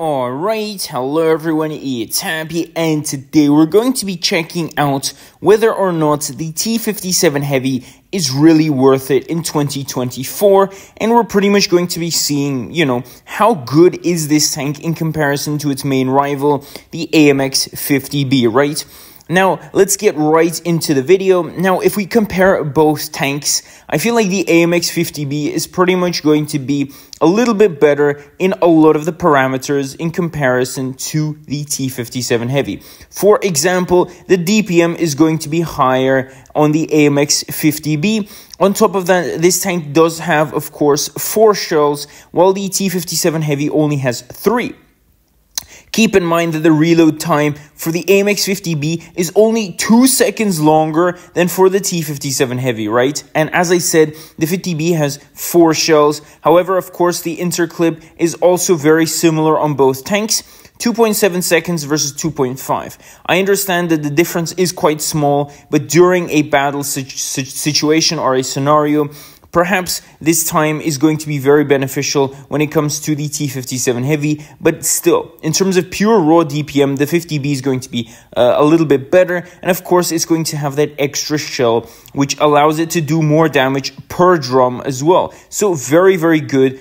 Alright, hello everyone, it's Happy, and today we're going to be checking out whether or not the T57 Heavy is really worth it in 2024, and we're pretty much going to be seeing, how good is this tank in comparison to its main rival, the AMX 50B, right? Now, let's get right into the video. Now, if we compare both tanks, I feel like the AMX 50B is pretty much going to be a little bit better in a lot of the parameters in comparison to the T57 Heavy. For example, the DPM is going to be higher on the AMX 50B. On top of that, this tank does have, of course, 4 shells, while the T57 Heavy only has 3. Keep in mind that the reload time for the AMX 50B is only 2 seconds longer than for the T57 Heavy, right? And as I said, the 50B has 4 shells. However, of course, the interclip is also very similar on both tanks. 2.7 seconds versus 2.5. I understand that the difference is quite small, but during a battle situation or a scenario, perhaps this time is going to be very beneficial when it comes to the T57 Heavy, but still, in terms of pure raw DPM, the 50B is going to be a little bit better, and of course, it's going to have that extra shell, which allows it to do more damage per drum as well. So very, very good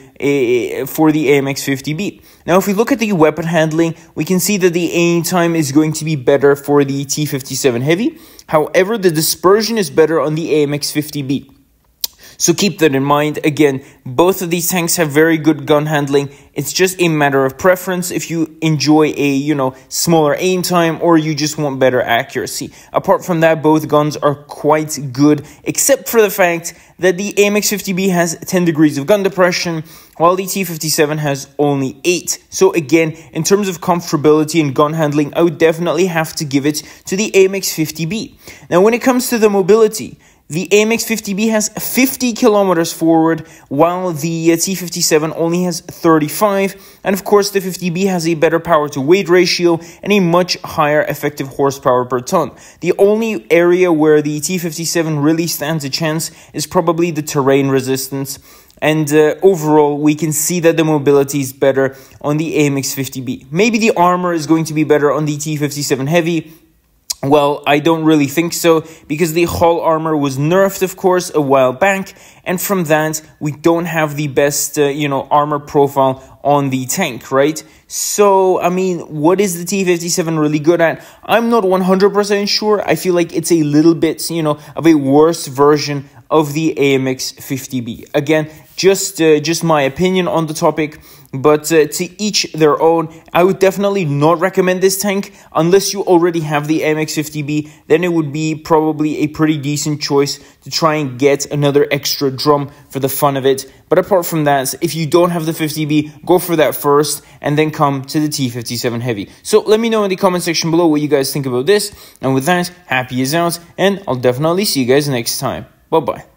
for the AMX 50B. Now, if we look at the weapon handling, we can see that the aim time is going to be better for the T57 Heavy. However, the dispersion is better on the AMX 50B. So keep that in mind. Again, both of these tanks have very good gun handling. It's just a matter of preference if you enjoy a, smaller aim time or you just want better accuracy. Apart from that, both guns are quite good, except for the fact that the AMX 50B has 10 degrees of gun depression, while the T57 has only 8. So again, in terms of comfortability and gun handling, I would definitely have to give it to the AMX 50B. Now, when it comes to the mobility, the AMX 50B has 50 kilometers forward, while the T57 only has 35. And of course, the 50B has a better power to weight ratio and a much higher effective horsepower per ton. The only area where the T57 really stands a chance is probably the terrain resistance. And overall, we can see that the mobility is better on the AMX 50B. Maybe the armor is going to be better on the T57 Heavy. Well, I don't really think so, because the hull armor was nerfed, of course, a while back, and from that, we don't have the best, armor profile on the tank, right? So, I mean, what is the T57 really good at? I'm not 100% sure. I feel like it's a little bit, of a worse version of the AMX 50B. Again, just my opinion on the topic, but to each their own. I would definitely not recommend this tank unless you already have the AMX 50B. Then it would be probably a pretty decent choice to try and get another extra drum for the fun of it. But apart from that, if you don't have the 50B, go for that first and then come to the T57 Heavy. So let me know in the comment section below what you guys think about this. And with that, Happy is out, and I'll definitely see you guys next time. Bye-bye.